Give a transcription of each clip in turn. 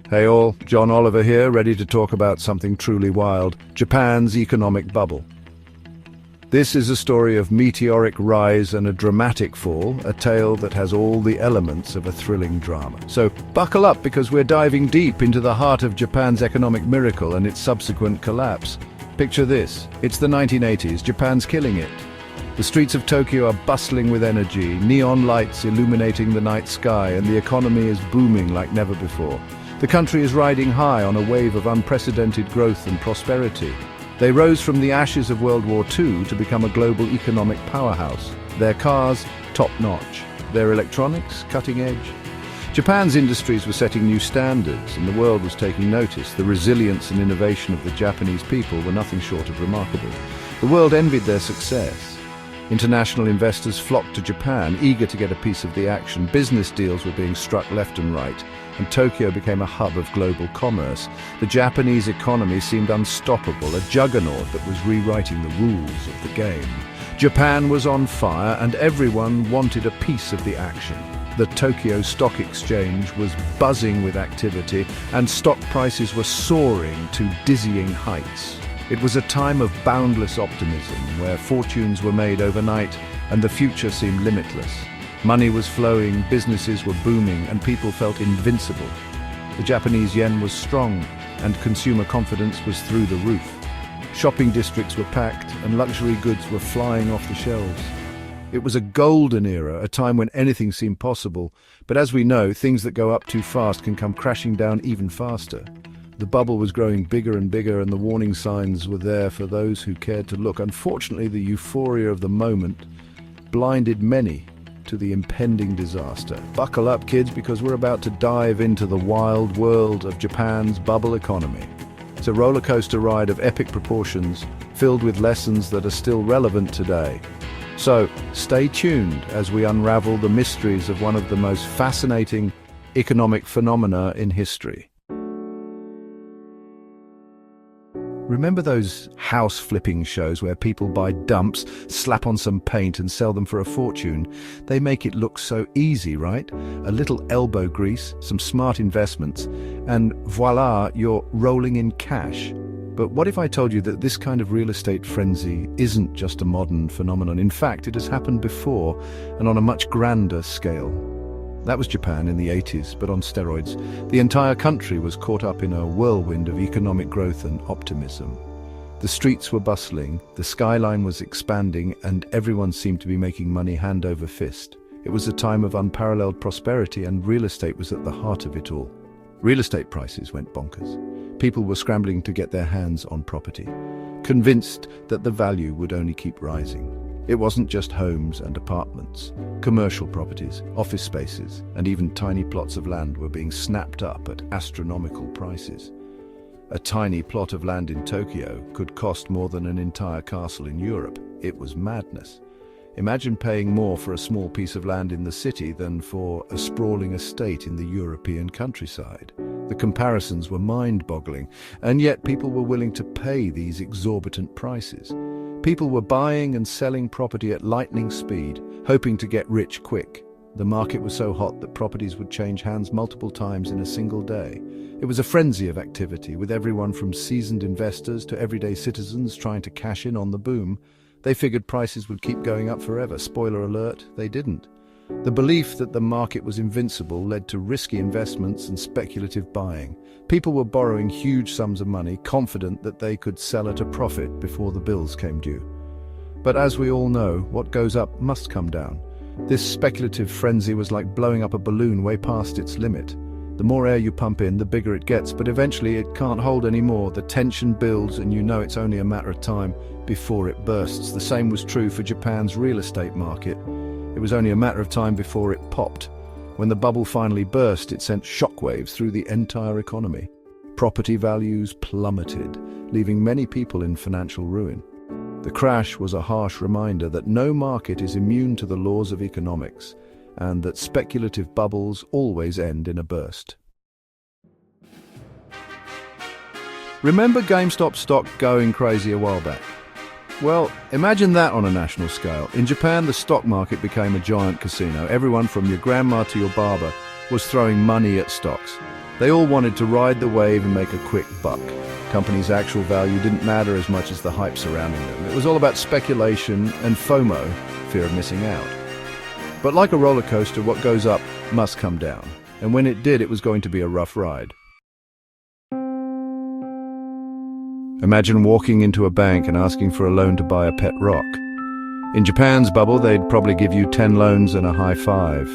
Hey all, John Oliver here, ready to talk about something truly wild, Japan's economic bubble. This is a story of meteoric rise and a dramatic fall, a tale that has all the elements of a thrilling drama. So buckle up because we're diving deep into the heart of Japan's economic miracle and its subsequent collapse. Picture this, it's the 1980s, Japan's killing it. The streets of Tokyo are bustling with energy, neon lights illuminating the night sky, and the economy is booming like never before. The country is riding high on a wave of unprecedented growth and prosperity. They rose from the ashes of World War II to become a global economic powerhouse. Their cars, top-notch. Their electronics, cutting-edge. Japan's industries were setting new standards, and the world was taking notice. The resilience and innovation of the Japanese people were nothing short of remarkable. The world envied their success. International investors flocked to Japan, eager to get a piece of the action. Business deals were being struck left and right, and Tokyo became a hub of global commerce. The Japanese economy seemed unstoppable, a juggernaut that was rewriting the rules of the game. Japan was on fire, and everyone wanted a piece of the action. The Tokyo Stock Exchange was buzzing with activity, and stock prices were soaring to dizzying heights. It was a time of boundless optimism, where fortunes were made overnight and the future seemed limitless. Money was flowing, businesses were booming, and people felt invincible. The Japanese yen was strong, and consumer confidence was through the roof. Shopping districts were packed, and luxury goods were flying off the shelves. It was a golden era, a time when anything seemed possible, but as we know, things that go up too fast can come crashing down even faster. The bubble was growing bigger and bigger, and the warning signs were there for those who cared to look. Unfortunately, the euphoria of the moment blinded many to the impending disaster. Buckle up, kids, because we're about to dive into the wild world of Japan's bubble economy. It's a roller coaster ride of epic proportions, filled with lessons that are still relevant today. So, stay tuned as we unravel the mysteries of one of the most fascinating economic phenomena in history. Remember those house-flipping shows where people buy dumps, slap on some paint and sell them for a fortune? They make it look so easy, right? A little elbow grease, some smart investments, and voila, you're rolling in cash. But what if I told you that this kind of real estate frenzy isn't just a modern phenomenon? In fact, it has happened before, and on a much grander scale. That was Japan in the 80s, but on steroids. The entire country was caught up in a whirlwind of economic growth and optimism. The streets were bustling, the skyline was expanding, and everyone seemed to be making money hand over fist. It was a time of unparalleled prosperity, and real estate was at the heart of it all. Real estate prices went bonkers. People were scrambling to get their hands on property, convinced that the value would only keep rising. It wasn't just homes and apartments. Commercial properties, office spaces, and even tiny plots of land were being snapped up at astronomical prices. A tiny plot of land in Tokyo could cost more than an entire castle in Europe. It was madness. Imagine paying more for a small piece of land in the city than for a sprawling estate in the European countryside. The comparisons were mind-boggling, and yet people were willing to pay these exorbitant prices. People were buying and selling property at lightning speed, hoping to get rich quick. The market was so hot that properties would change hands multiple times in a single day. It was a frenzy of activity, with everyone from seasoned investors to everyday citizens trying to cash in on the boom. They figured prices would keep going up forever. Spoiler alert, they didn't. The belief that the market was invincible led to risky investments and speculative buying. People were borrowing huge sums of money, confident that they could sell at a profit before the bills came due. But as we all know, what goes up must come down. This speculative frenzy was like blowing up a balloon way past its limit. The more air you pump in, the bigger it gets, but eventually it can't hold any more. The tension builds, and you know it's only a matter of time before it bursts. The same was true for Japan's real estate market. It was only a matter of time before it popped. When the bubble finally burst, it sent shockwaves through the entire economy. Property values plummeted, leaving many people in financial ruin. The crash was a harsh reminder that no market is immune to the laws of economics, and that speculative bubbles always end in a burst. Remember GameStop stock going crazy a while back? Well, imagine that on a national scale. In Japan, the stock market became a giant casino. Everyone from your grandma to your barber was throwing money at stocks. They all wanted to ride the wave and make a quick buck. Companies' actual value didn't matter as much as the hype surrounding them. It was all about speculation and FOMO, fear of missing out. But like a roller coaster, what goes up must come down. And when it did, it was going to be a rough ride. Imagine walking into a bank and asking for a loan to buy a pet rock. In Japan's bubble, they'd probably give you 10 loans and a high five.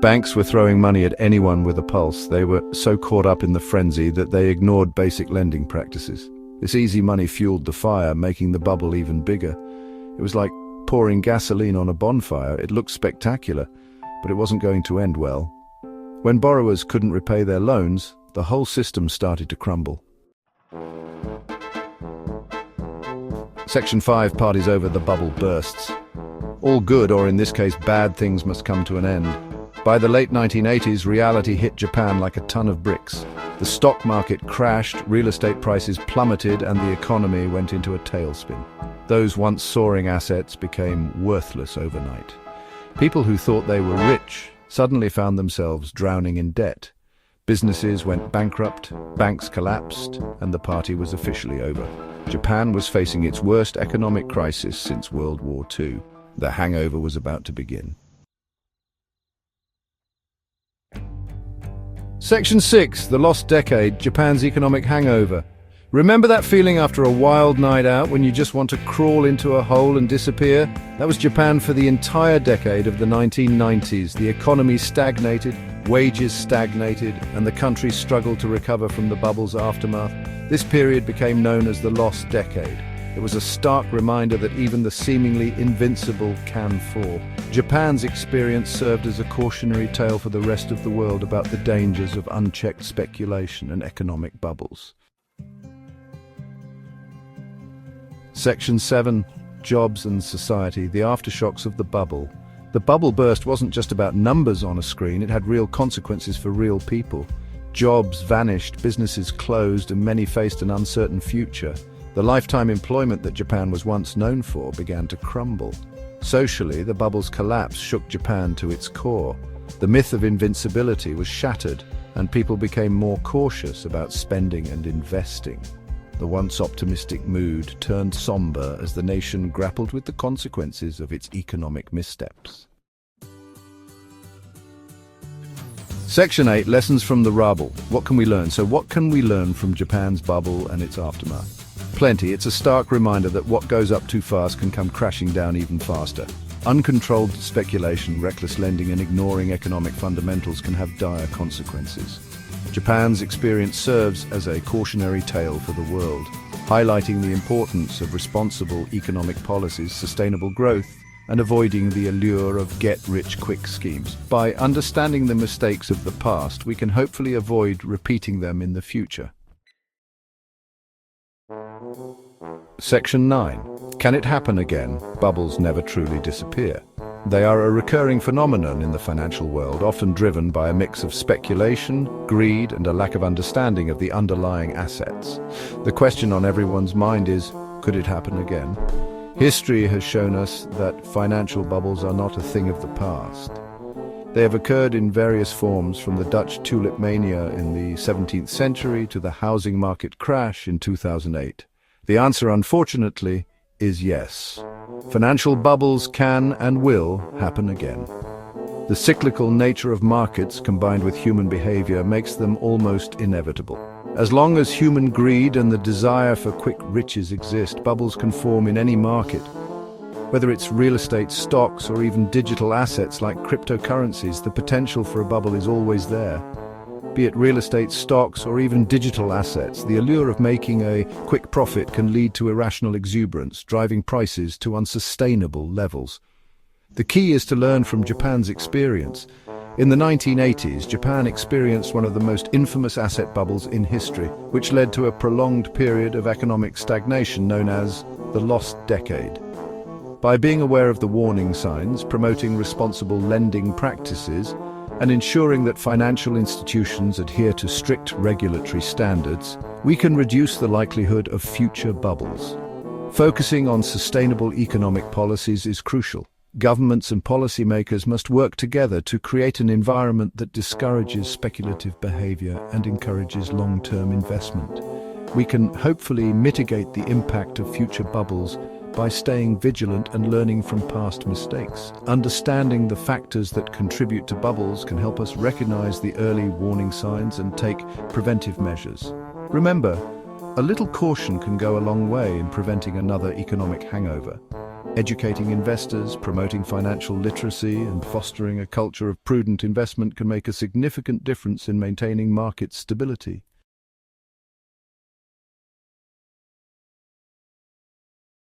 Banks were throwing money at anyone with a pulse. They were so caught up in the frenzy that they ignored basic lending practices. This easy money fueled the fire, making the bubble even bigger. It was like pouring gasoline on a bonfire. It looked spectacular, but it wasn't going to end well. When borrowers couldn't repay their loans, the whole system started to crumble. Section 5 parties over, the bubble bursts. All good, or in this case bad, things must come to an end. By the late 1980s, reality hit Japan like a ton of bricks. The stock market crashed, real estate prices plummeted, and the economy went into a tailspin. Those once soaring assets became worthless overnight. People who thought they were rich suddenly found themselves drowning in debt. Businesses went bankrupt, banks collapsed, and the party was officially over. Japan was facing its worst economic crisis since World War II. The hangover was about to begin. Section 6, the lost decade, Japan's economic hangover. Remember that feeling after a wild night out when you just want to crawl into a hole and disappear? That was Japan for the entire decade of the 1990s. The economy stagnated, wages stagnated, and the country struggled to recover from the bubble's aftermath. This period became known as the lost decade. It was a stark reminder that even the seemingly invincible can fall. Japan's experience served as a cautionary tale for the rest of the world about the dangers of unchecked speculation and economic bubbles. Section 7, Jobs and Society, the aftershocks of the bubble. The bubble burst wasn't just about numbers on a screen, it had real consequences for real people. Jobs vanished, businesses closed, and many faced an uncertain future. The lifetime employment that Japan was once known for began to crumble. Socially, the bubble's collapse shook Japan to its core. The myth of invincibility was shattered, and people became more cautious about spending and investing. The once optimistic mood turned somber as the nation grappled with the consequences of its economic missteps. Section 8, Lessons from the Rubble. What can we learn? So what can we learn from Japan's bubble and its aftermath? Plenty. It's a stark reminder that what goes up too fast can come crashing down even faster. Uncontrolled speculation, reckless lending, and ignoring economic fundamentals can have dire consequences. Japan's experience serves as a cautionary tale for the world, highlighting the importance of responsible economic policies, sustainable growth, and avoiding the allure of get-rich-quick schemes. By understanding the mistakes of the past, we can hopefully avoid repeating them in the future. Section 9. Can it happen again? Bubbles never truly disappear. They are a recurring phenomenon in the financial world, often driven by a mix of speculation, greed, and a lack of understanding of the underlying assets. The question on everyone's mind is, could it happen again? History has shown us that financial bubbles are not a thing of the past. They have occurred in various forms, from the Dutch tulip mania in the 17th century to the housing market crash in 2008. The answer, unfortunately, is yes. Financial bubbles can and will happen again. The cyclical nature of markets combined with human behavior makes them almost inevitable. As long as human greed and the desire for quick riches exist, bubbles can form in any market. Whether it's real estate, stocks, or even digital assets like cryptocurrencies, the potential for a bubble is always there. Be it real estate, stocks, or even digital assets, the allure of making a quick profit can lead to irrational exuberance, driving prices to unsustainable levels. The key is to learn from Japan's experience. In the 1980s, Japan experienced one of the most infamous asset bubbles in history, which led to a prolonged period of economic stagnation known as the Lost Decade. By being aware of the warning signs, promoting responsible lending practices, and ensuring that financial institutions adhere to strict regulatory standards, we can reduce the likelihood of future bubbles. Focusing on sustainable economic policies is crucial. Governments and policymakers must work together to create an environment that discourages speculative behavior and encourages long-term investment. We can hopefully mitigate the impact of future bubbles by staying vigilant and learning from past mistakes. Understanding the factors that contribute to bubbles can help us recognize the early warning signs and take preventive measures. Remember, a little caution can go a long way in preventing another economic hangover. Educating investors, promoting financial literacy, and fostering a culture of prudent investment can make a significant difference in maintaining market stability.